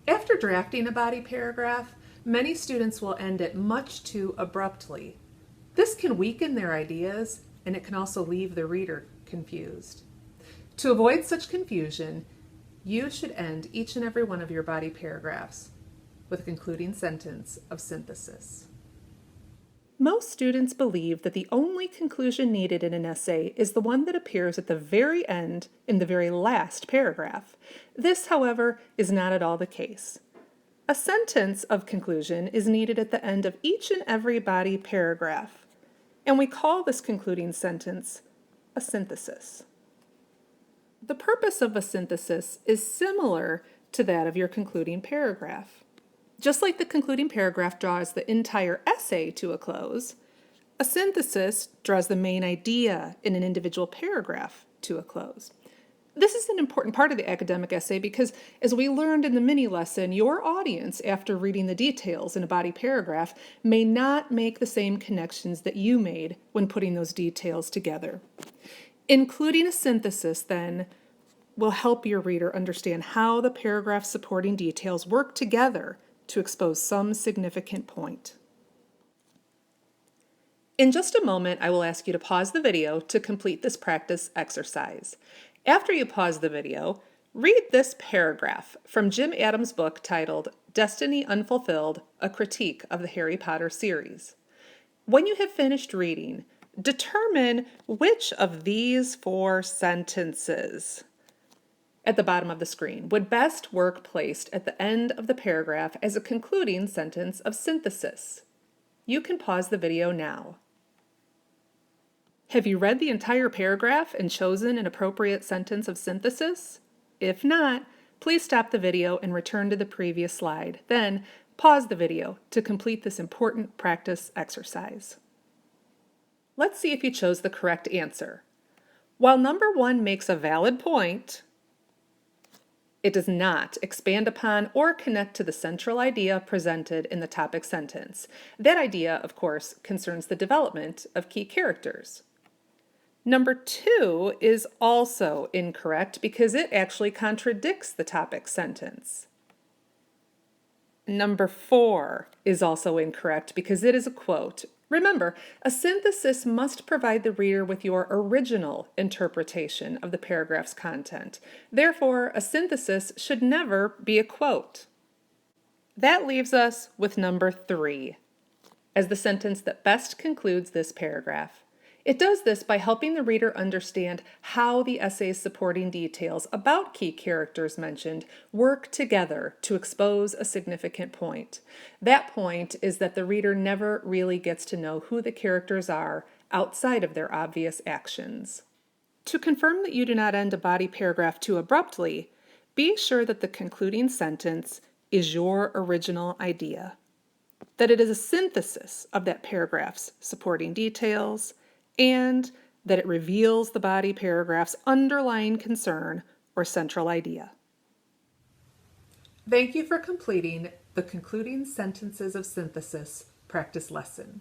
After drafting a body paragraph, many students will end it much too abruptly. This can weaken their ideas, and it can also leave the reader confused. To avoid such confusion, you should end each and every one of your body paragraphs with a concluding sentence of synthesis. Most students believe that the only conclusion needed in an essay is the one that appears at the very end in the very last paragraph. This, however, is not at all the case. A sentence of conclusion is needed at the end of each and every body paragraph, and we call this concluding sentence a synthesis. The purpose of a synthesis is similar to that of your concluding paragraph. Just like the concluding paragraph draws the entire essay to a close, a synthesis draws the main idea in an individual paragraph to a close. This is an important part of the academic essay because, as we learned in the mini lesson, your audience, after reading the details in a body paragraph, may not make the same connections that you made when putting those details together. Including a synthesis, then, will help your reader understand how the paragraph's supporting details work together to expose some significant point. In just a moment, I will ask you to pause the video to complete this practice exercise. After you pause the video, read this paragraph from Jim Adams' book titled Destiny Unfulfilled, A Critique of the Harry Potter Series. When you have finished reading, determine which of these 4 sentences at the bottom of the screen would best work placed at the end of the paragraph as a concluding sentence of synthesis. You can pause the video now. Have you read the entire paragraph and chosen an appropriate sentence of synthesis? If not, please stop the video and return to the previous slide. Then, pause the video to complete this important practice exercise. Let's see if you chose the correct answer. While number 1 makes a valid point, it does not expand upon or connect to the central idea presented in the topic sentence. That idea, of course, concerns the development of key characters. Number 2 is also incorrect because it actually contradicts the topic sentence. Number 4 is also incorrect because it is a quote. Remember, a synthesis must provide the reader with your original interpretation of the paragraph's content. Therefore, a synthesis should never be a quote. That leaves us with number 3 as the sentence that best concludes this paragraph. It does this by helping the reader understand how the essay's supporting details about key characters mentioned work together to expose a significant point. That point is that the reader never really gets to know who the characters are outside of their obvious actions. To confirm that you do not end a body paragraph too abruptly, be sure that the concluding sentence is your original idea, that it is a synthesis of that paragraph's supporting details, and that it reveals the body paragraph's underlying concern or central idea. Thank you for completing the concluding sentences of synthesis practice lesson.